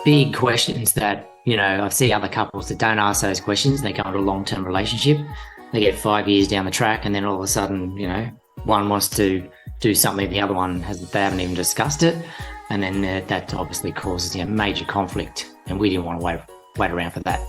big questions that, I see other couples that don't ask those questions. They go into a long-term relationship. They get 5 years down the track and then all of a sudden, one wants to do something the other one they haven't even discussed it. And then that obviously causes major conflict. And we didn't want to wait around for that.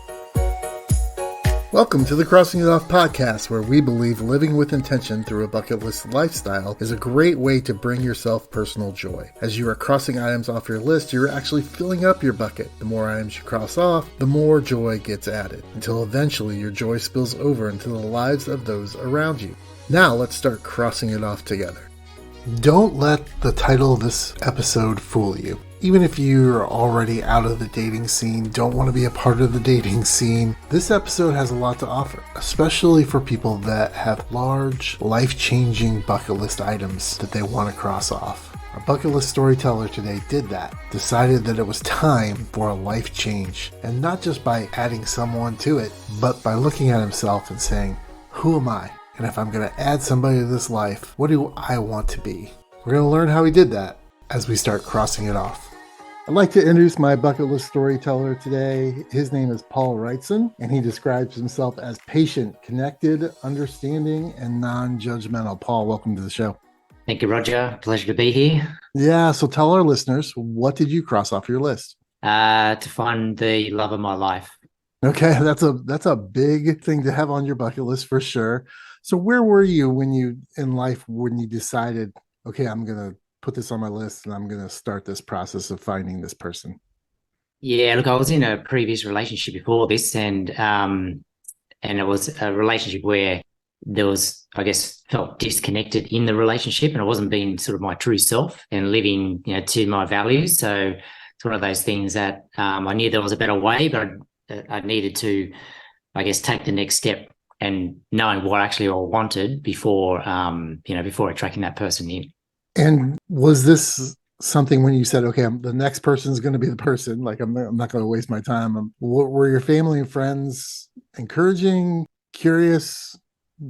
Welcome to the Crossing It Off podcast, where we believe living with intention through a bucket list lifestyle is a great way to bring yourself personal joy. As you are crossing items off your list, you're actually filling up your bucket. The more items you cross off, the more joy gets added, until eventually your joy spills over into the lives of those around you. Now let's start crossing it off together. Don't let the title of this episode fool you. Even if you're already out of the dating scene, don't want to be a part of the dating scene, this episode has a lot to offer, especially for people that have large, life-changing bucket list items that they want to cross off. Our bucket list storyteller today did that, decided that it was time for a life change, and not just by adding someone to it, but by looking at himself and saying, who am I? And if I'm going to add somebody to this life, what do I want to be? We're going to learn how he did that as we start crossing it off. I'd like to introduce my bucket list storyteller today. His name is Paul Wrightson, and he describes himself as patient, connected, understanding, and non-judgmental. Paul, welcome to the show. Thank you, Roger. Pleasure to be here. Yeah, so tell our listeners, what did you cross off your list? To find the love of my life. Okay, that's a big thing to have on your bucket list for sure. So where were you when you decided, okay, I'm going to put this on my list and I'm going to start this process of finding this person? Yeah, look, I was in a previous relationship before this, and it was a relationship where there was, I guess, felt disconnected in the relationship, and I wasn't being sort of my true self and living, to my values. So it's one of those things that I knew there was a better way, but I needed to, I guess, take the next step and knowing what actually I wanted before attracting that person in. And was this something when you said, okay, the next person is going to be the person, like I'm not going to waste my time? What were your family and friends encouraging, curious,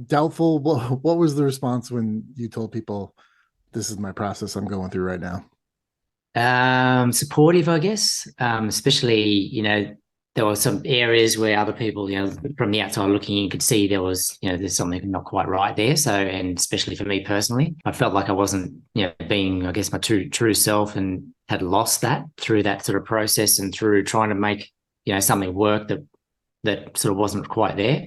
doubtful? What was the response when you told people, this is my process I'm going through right now? Supportive, I guess, especially, there were some areas where other people, from the outside looking in could see there was, there's something not quite right there. So, and especially for me personally, I felt like I wasn't, being, I guess, my true self, and had lost that through that sort of process and through trying to make, something work that sort of wasn't quite there.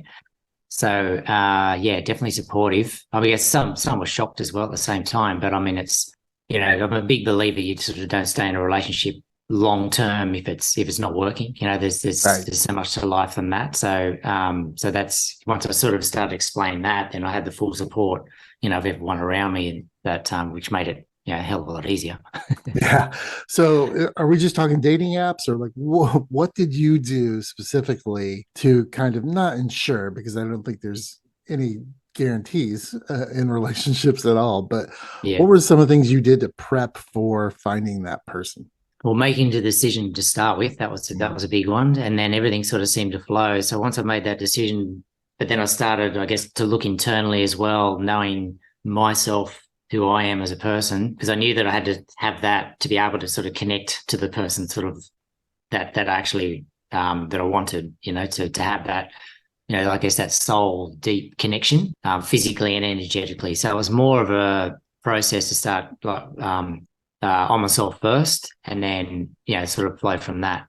So, definitely supportive. I guess some were shocked as well at the same time, but I mean, it's, I'm a big believer you sort of don't stay in a relationship long term if it's not working. There's Right. There's so much to life than that. So that's, once I sort of started explaining that, then I had the full support of everyone around me, that which made it a hell of a lot easier. Yeah. So are we just talking dating apps, or like what did you do specifically to kind of not ensure, because I don't think there's any guarantees in relationships at all, but Yeah. what were some of the things you did to prep for finding that person? Well, making the decision to start with, that was a big one. And then everything sort of seemed to flow. So once I made that decision, but then I started, I guess, to look internally as well, knowing myself, who I am as a person, because I knew that I had to have that to be able to sort of connect to the person sort of that actually that I wanted, to have that, I guess that soul deep connection, physically and energetically. So it was more of a process to start on myself first, and then sort of flow from that.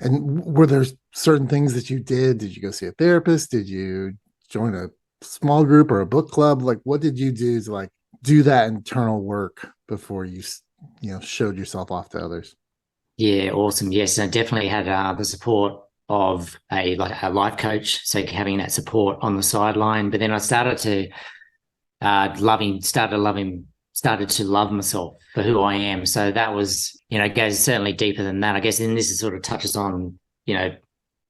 And were there certain things that you did? Did you go see a therapist? Did you join a small group or a book club? Like, what did you do to like do that internal work before you showed yourself off to others? Yeah, awesome. Yes, I definitely had the support of a life coach, so having that support on the sideline. But then I started to started to love myself for who I am. So that was, goes certainly deeper than that, I guess. And this is sort of touches on,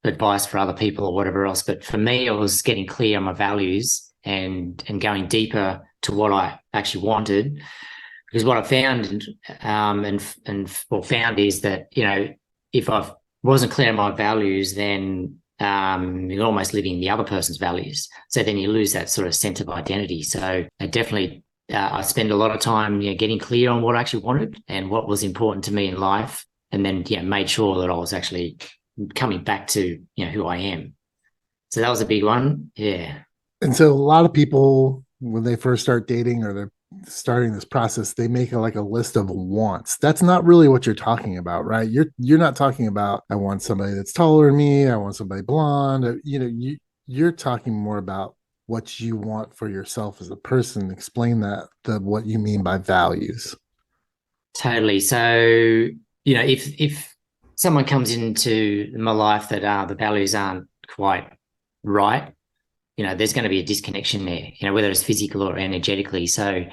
advice for other people or whatever else. But for me, it was getting clear on my values and going deeper to what I actually wanted. Because what I found found is that, if I wasn't clear on my values, then you're almost living the other person's values. So then you lose that sort of sense of identity. So I definitely I spend a lot of time getting clear on what I actually wanted and what was important to me in life, and then made sure that I was actually coming back to who I am. So that was a big one. Yeah. And so a lot of people, when they first start dating or they're starting this process, they make like a list of wants. That's not really what you're talking about, right? You're not talking about I want somebody that's taller than me, I want somebody blonde. You're talking more about what you want for yourself as a person. Explain what you mean by values. Totally. So, if someone comes into my life that the values aren't quite right, there's going to be a disconnection there, whether it's physical or energetically. So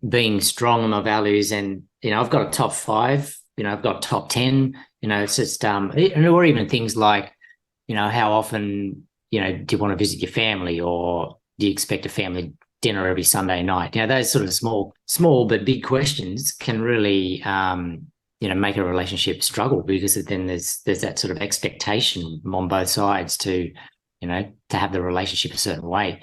being strong on my values, and, I've got a top 5, I've got top 10, it's just, or even things like, how often, do you want to visit your family, or do you expect a family dinner every Sunday night? Those sort of small but big questions can really, make a relationship struggle, because then there's that sort of expectation on both sides to have the relationship a certain way.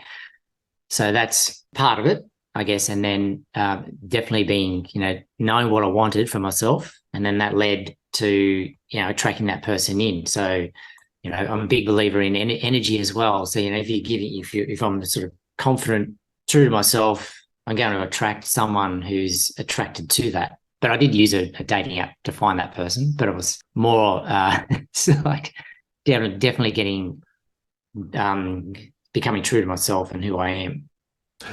So that's part of it, I guess. And then definitely being, knowing what I wanted for myself. And then that led to, attracting that person in. So, I'm a big believer in energy as well. So, if I'm sort of confident, true to myself, I'm going to attract someone who's attracted to that. But I did use a dating app to find that person, but it was more so like definitely getting, becoming true to myself and who I am.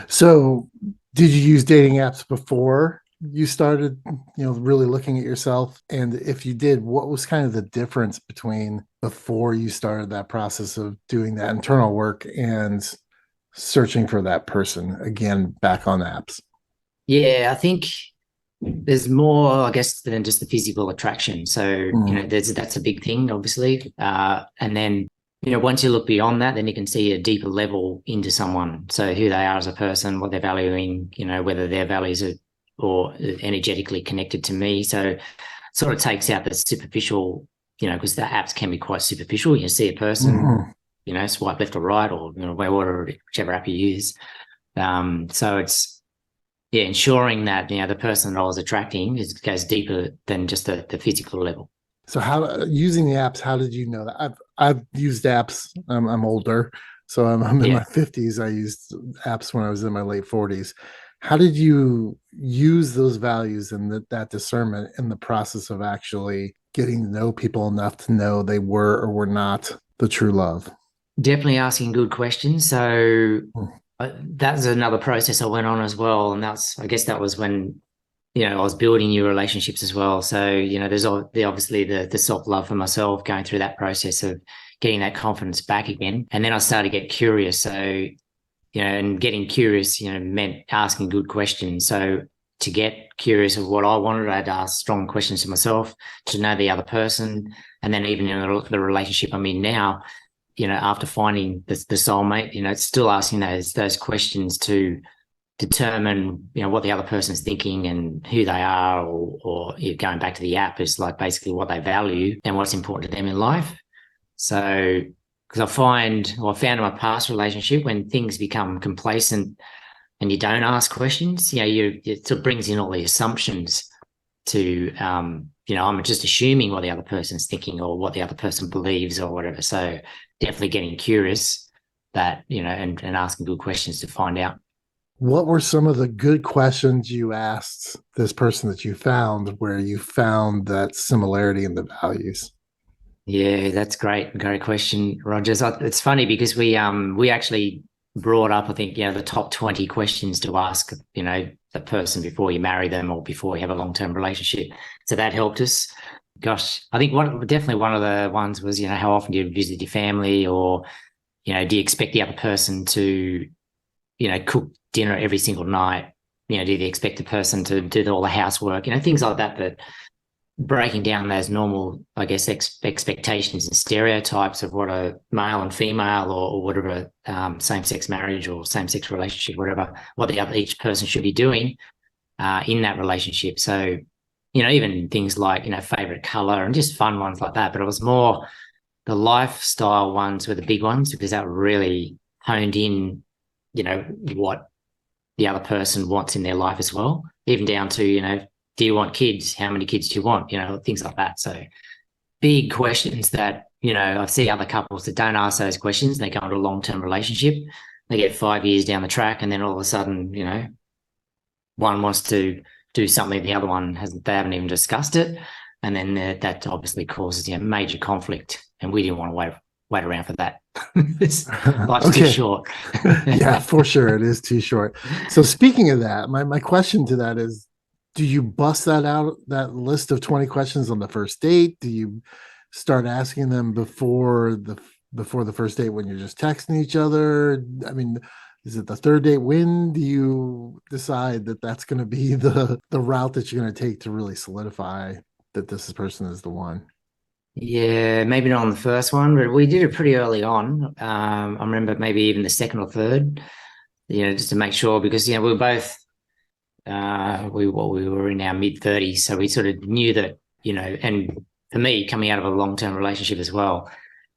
So, did you use dating apps before you started, really looking at yourself? And if you did, what was kind of the difference between before you started that process of doing that internal work and searching for that person again back on apps? Yeah, I think there's more, I guess, than just the physical attraction. So, that's a big thing, obviously. And then, once you look beyond that, then you can see a deeper level into someone. So who they are as a person, what they're valuing, whether their values are or energetically connected to me. So sort of takes out the superficial, because the apps can be quite superficial. You see a person, swipe left or right, or whatever, whichever app you use. So it's ensuring that the person that I was attracting goes deeper than just the physical level. So how, using the apps, how did you know that? I've used apps. I'm older, so I'm in my 50s. I used apps when I was in my late 40s. How did you use those values and that discernment in the process of actually getting to know people enough to know they were or were not the true love? Definitely asking good questions. So that's another process I went on as well. And I guess that was when, I was building new relationships as well. So, there's obviously the self-love for myself, going through that process of getting that confidence back again. And then I started to get curious. So, and getting curious, meant asking good questions. So to get curious of what I wanted, I'd ask strong questions to myself to know the other person. And then even in the relationship I'm in now, after finding the soulmate, it's still asking those questions to determine, what the other person's thinking and who they are, or going back to the app is like basically what they value and what's important to them in life. So, because I found in my past relationship, when things become complacent and you don't ask questions, it sort of brings in all the assumptions to, I'm just assuming what the other person's thinking or what the other person believes or whatever. So definitely getting curious and asking good questions to find out. What were some of the good questions you asked this person that you found where you found that similarity in the values? Yeah, that's great. Great question, Rogers. It's funny because we actually brought up, I think, the top 20 questions to ask, the person before you marry them or before you have a long-term relationship. So that helped us. Gosh, I think definitely one of the ones was, how often do you visit your family, or, do you expect the other person to, cook dinner every single night? Do you expect the person to do all the housework? Things like that. But breaking down those normal, I guess, expectations and stereotypes of what a male and female or whatever, same-sex marriage or same-sex relationship, whatever, what each person should be doing in that relationship. So, even things like, favorite color and just fun ones like that. But it was more the lifestyle ones were the big ones, because that really honed in, what the other person wants in their life as well, even down to, do you want kids? How many kids do you want? Things like that. So big questions that, I see other couples that don't ask those questions. They go into a long-term relationship. They get 5 years down the track, and then all of a sudden, one wants to do something the other one they haven't even discussed it. And then that obviously causes, major conflict. And we didn't want to wait around for that. Life's too short. Yeah, for sure. It is too short. So speaking of that, my question to that is, do you bust that list of 20 questions on the first date? Do you start asking them before the first date when you're just texting each other? I mean, is it the third date? When do you decide that that's going to be the route that you're going to take to really solidify that this person is the one? Yeah, maybe not on the first one, but we did it pretty early on. I remember maybe even the second or third, just to make sure, because, we were both, we were in our mid-30s, so we sort of knew that, and for me, coming out of a long-term relationship as well,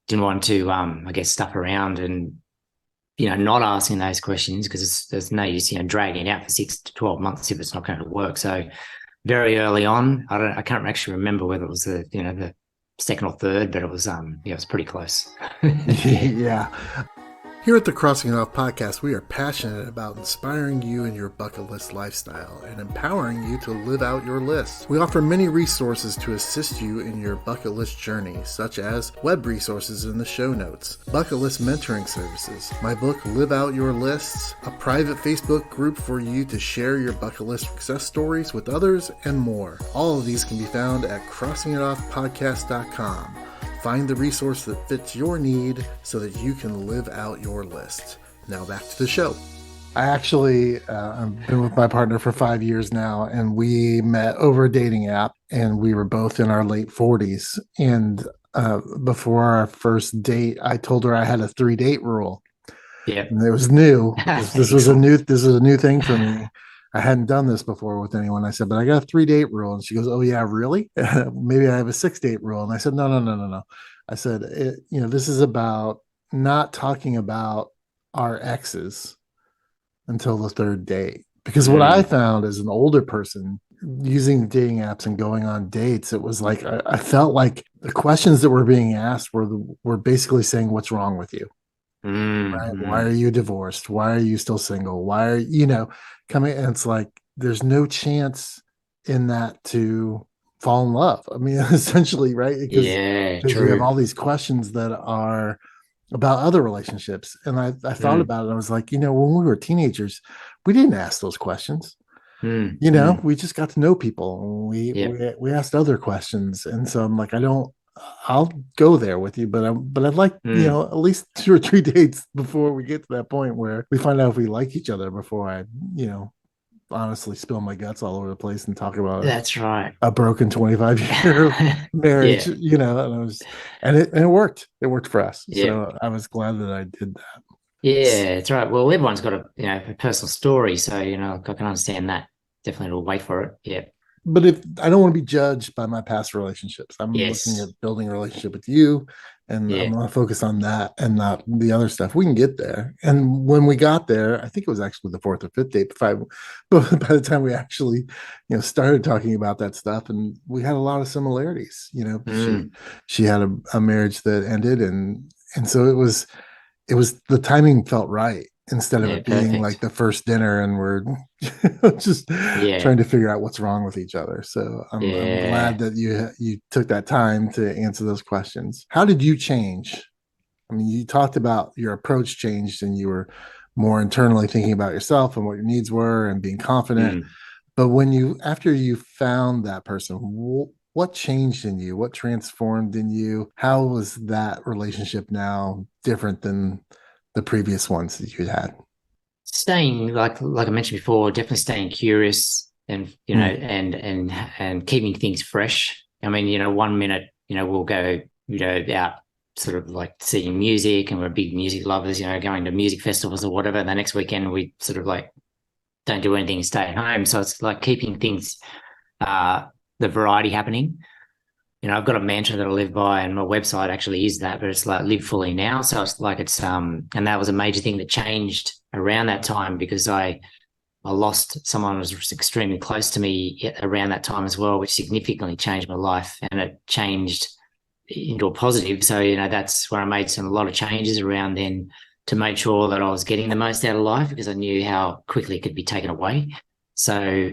didn't want to, I guess, stuff around and, not asking those questions, because there's no use, dragging it out for 6 to 12 months if it's not going to work. So very early on, I can't actually remember whether it was the second or third, but it was it was pretty close. Yeah. Here at the Crossing It Off podcast, we are passionate about inspiring you in your bucket list lifestyle and empowering you to live out your list. We offer many resources to assist you in your bucket list journey, such as web resources in the show notes, bucket list mentoring services, my book Live Out Your Lists, a private Facebook group for you to share your bucket list success stories with others, and more. All of these can be found at crossingitoffpodcast.com. Find the resource that fits your need so that you can live out your list. Now back to the show. I actually, I've been with my partner for 5 years now, and we met over a dating app, and we were both in our late 40s. And before our first date, I told her I had a 3-date rule. Yeah, and it was new. This was a new thing for me. I hadn't done this before with anyone. I said, but I got a 3-date rule. And she goes, oh yeah, really? Maybe I have a 6-date rule. And I said, no. I said, this is about not talking about our exes until the 3rd date. Because what I found as an older person using dating apps and going on dates, it was like, I felt like the questions that were being asked were basically saying, what's wrong with you? Right? Why are you divorced? Why are you still single? Why are coming? And it's like there's no chance in that to fall in love. I mean, essentially, right? Because you have all these questions that are about other relationships. And I thought about it. I was like, when we were teenagers, we didn't ask those questions. We just got to know people. We asked other questions. And so I'm like, I'll go there with you, but I'd like, at least 2 or 3 dates before we get to that point where we find out if we like each other before I, honestly spill my guts all over the place and talk about that's right, a broken 25-year marriage, and it worked. It worked for us. So I was glad that I did that. Yeah, that's right. Well, everyone's got a personal story, so I can understand that. Definitely will wait for it. Yeah. But if I don't want to be judged by my past relationships, I'm looking at building a relationship with you, and I'm going to focus on that and not the other stuff. We can get there. And when we got there, I think it was actually the 4th or 5th date. But by the time we actually, started talking about that stuff, and we had a lot of similarities. She had a marriage that ended, and so it was the timing felt right. Instead of it being like the first dinner and we're just trying to figure out what's wrong with each other. So I'm glad that you took that time to answer those questions. How did you change? I mean, you talked about your approach changed and you were more internally thinking about yourself and what your needs were and being confident. But after you found that person, what changed in you? What transformed in you? How was that relationship now different than the previous ones that you'd had? Staying, like I mentioned before, definitely staying curious and and keeping things fresh. I mean, 1 minute, we'll go, out sort of like seeing music, and we're big music lovers, going to music festivals or whatever. And the next weekend we sort of like don't do anything and stay at home. So it's like keeping things, the variety happening. I've got a mantra that I live by, and my website actually is that, but it's like live fully now. So it's like and that was a major thing that changed around that time, because I I lost someone who was extremely close to me around that time as well, which significantly changed my life, and it changed into a positive. So, that's where I made a lot of changes around then to make sure that I was getting the most out of life, because I knew how quickly it could be taken away. So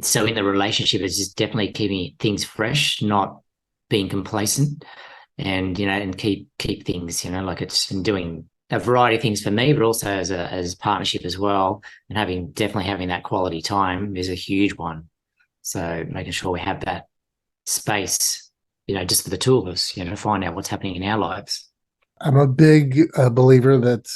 so in the relationship, it's just definitely keeping things fresh, not being complacent, and keep things, like it's in doing a variety of things for me, but also as partnership as well. And having that quality time is a huge one. So making sure we have that space, just for the two of us, to find out what's happening in our lives. I'm a big believer that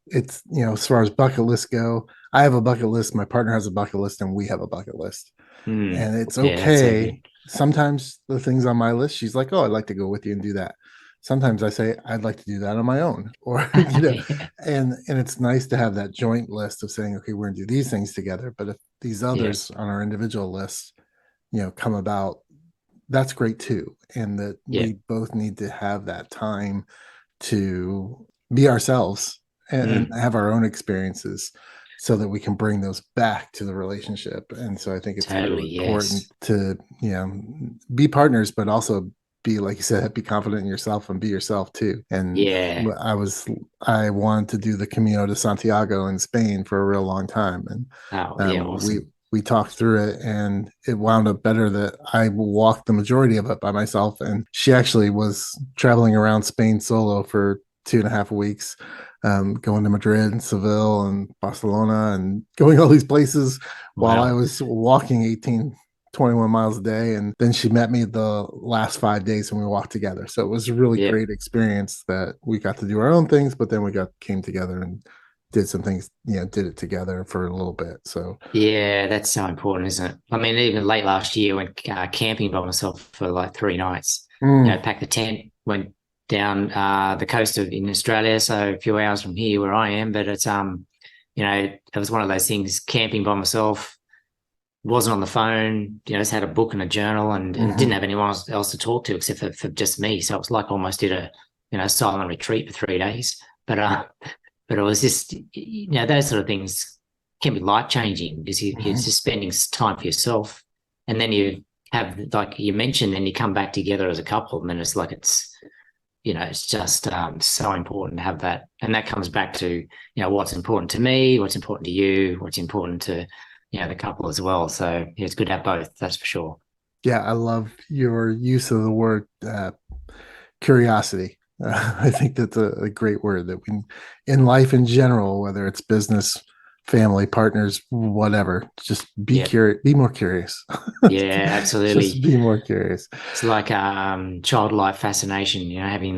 it's, as far as bucket lists go, I have a bucket list, my partner has a bucket list, and we have a bucket list. And it's Yeah, that's so okay. good. Sometimes the things on my list, she's like, "Oh, I'd like to go with you and do that." Sometimes I say, "I'd like to do that on my own," or Yeah, and it's nice to have that joint list of saying, "Okay, we're gonna do these things together." But if these yeah, others on our individual lists, come about, that's great too. And that yeah. we both need to have that time to be ourselves and Mm, have our own experiences so that we can bring those back to the relationship. And so I think it's really totally. important Yes. to, be partners, but also be, like you said, be confident in yourself and be yourself too. And Yeah. I wanted to do the Camino de Santiago in Spain for a real long time. And Oh, yeah. Awesome. we talked through it, and it wound up better that I walked the majority of it by myself. And she actually was traveling around Spain solo for 2.5 weeks, going to Madrid and Seville and Barcelona and going all these places while I Wow. was walking 21 miles a day. And then she met me the last 5 days and we walked together. So it was a really Yeah. great experience that we got to do our own things, but then we came together and did some things, did it together for a little bit. So Yeah, that's so important, isn't it? I mean, even late last year, I went camping by myself for like 3 nights. mm, Packed the tent, went down the coast of in Australia, so a few hours from here where I am. But it's it was one of those things. Camping by myself, wasn't on the phone. Just had a book and a journal, and didn't mhm. have anyone else to talk to except for just me. So it was like almost did a silent retreat for 3 days. But it was just, those sort of things can be life changing, because you're Mhm. just spending time for yourself. And then you have, like you mentioned, then you come back together as a couple. And then it's like, it's just so important to have that. And that comes back to, what's important to me, what's important to you, what's important to, the couple as well. So yeah, it's good to have both. That's for sure. Yeah, I love your use of the word curiosity. I think that's a great word that we, in life in general, whether it's business, family, partners, whatever, just be Yeah. curious, be more curious. Yeah, Just absolutely. be more curious. It's like childlike fascination, having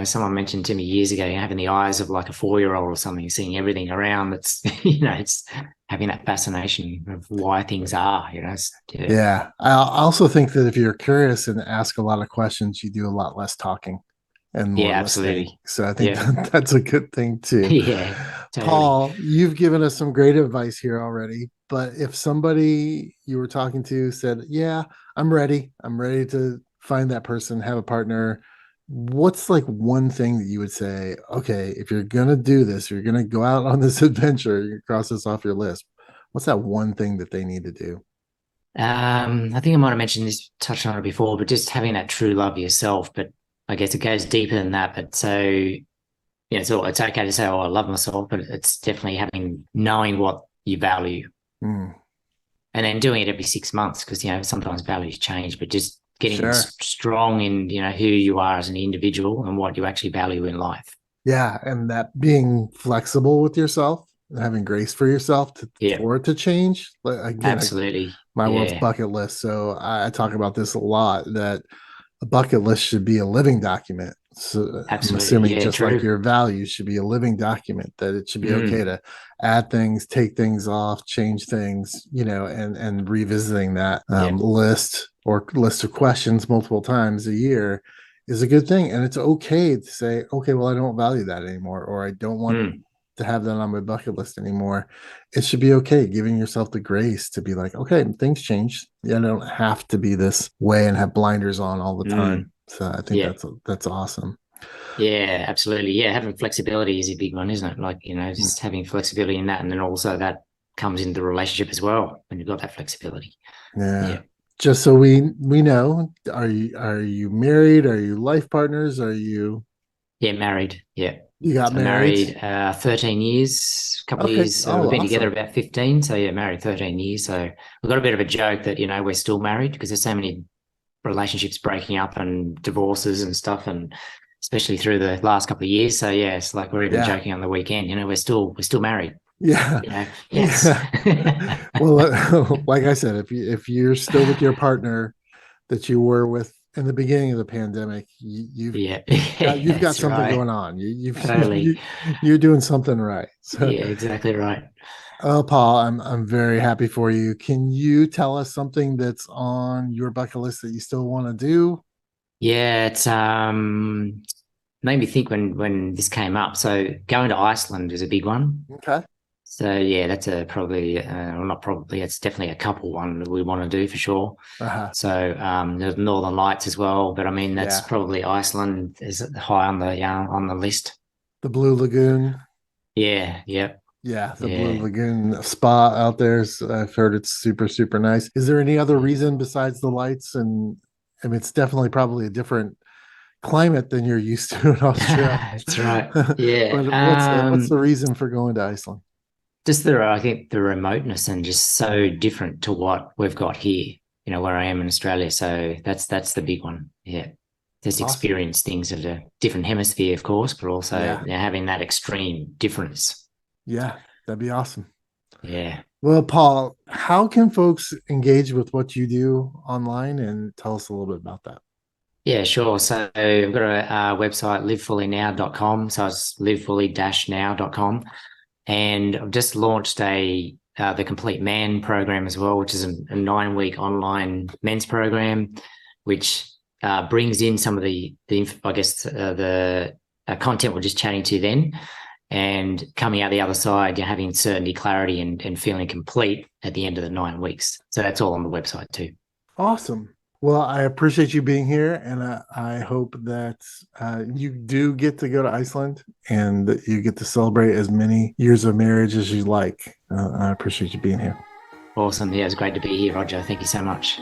someone mentioned to me years ago, having the eyes of like a 4-year-old or something, seeing everything around. That's, it's having that fascination of why things are, yeah, Yeah. I also think that if you're curious and ask a lot of questions, you do a lot less talking and more yeah, listening. absolutely. So I think Yeah, that that's a good thing too. yeah, totally. Paul, you've given us some great advice here already. But if somebody you were talking to said, "Yeah, I'm ready to find that person, have a partner," what's like one thing that you would say, okay, if you're going to do this, you're going to go out on this adventure, you cross this off your list. What's that one thing that they need to do? I think I might have mentioned this, touched on it before, but just having that true love of yourself. But I guess it goes deeper than that. But so, so it's okay to say, "Oh, I love myself," but it's definitely knowing what you value, Mm, and then doing it every 6 months, because sometimes values change, but just getting sure. strong in who you are as an individual and what you actually value in life. Yeah, and that being flexible with yourself and having grace for yourself Yeah, for it to change. Like, again, absolutely. my world's Yeah, bucket list. So I talk about this a lot, that a bucket list should be a living document. So I'm absolutely. assuming Yeah, just like true. your values should be a living document, that it should be okay Mm, to add things, take things off, change things, and revisiting that yeah. list or list of questions multiple times a year is a good thing. And it's okay to say, okay, well, I don't value that anymore, or I don't want Mm, to have that on my bucket list anymore. It should be okay, giving yourself the grace to be like, okay, things change. Yeah, I don't have to be this way and have blinders on all the mm, time. So I think yeah. that's awesome. Yeah, absolutely. Yeah, having flexibility is a big one, isn't it? Like, Mm. just having flexibility in that, and then also that comes into the relationship as well when you've got that flexibility. Yeah. Yeah. Just so we know, are you married? Are you life partners? Are you Yeah, married. Yeah. you got So married? married 13 years, a couple of Okay. years. Oh, We've been together awesome. about 15. So yeah, married 13 years. So we've got a bit of a joke that, we're still married because there's so many relationships breaking up and divorces and stuff, and especially through the last couple of years. So yeah, it's like we're even Yeah. joking on the weekend, we're still married. Yeah. Yes. Yeah. Well, like I said, if you're still with your partner that you were with in the beginning of the pandemic, Yeah. you've got That's something right. going on. Totally. You're doing something right. So, Yeah, exactly right. oh, Paul, I'm very happy for you. Can you tell us something that's on your bucket list that you still want to do? Yeah, it's made me think when this came up. So going to Iceland is a big one. Okay. So yeah, that's a probably well, not probably, it's definitely a couple one that we want to do for sure. Uh-huh. So there's Northern Lights as well, but I mean that's Yeah. probably Iceland is high on the list. The Blue Lagoon. Yeah, yep, Yeah, the Blue yeah. Lagoon spa out there. I've heard it's super, super nice. Is there any other reason besides the lights? And I mean, it's definitely probably a different climate than you're used to in Australia. That's right. But Yeah. what's the reason for going to Iceland? Just I think the remoteness and just so different to what we've got here, where I am in Australia. So that's the big one. Yeah. Just Awesome. experience things at a different hemisphere, of course, but also Yeah. having that extreme difference. Yeah, that'd be awesome. Yeah. Well, Paul, how can folks engage with what you do online and tell us a little bit about that? Yeah, sure. So I've got a website, livefullynow.com. So it's livefully-now.com. And I've just launched the Complete Man program as well, which is a 9-week online men's program, which brings in some of the I guess the content we're just chatting to then, and coming out the other side, having certainty, clarity, and feeling complete at the end of the 9 weeks. So that's all on the website too. Awesome. Well, I appreciate you being here, and I hope that you do get to go to Iceland and that you get to celebrate as many years of marriage as you like. I appreciate you being here. Awesome. Yeah, it's great to be here, Roger. Thank you so much.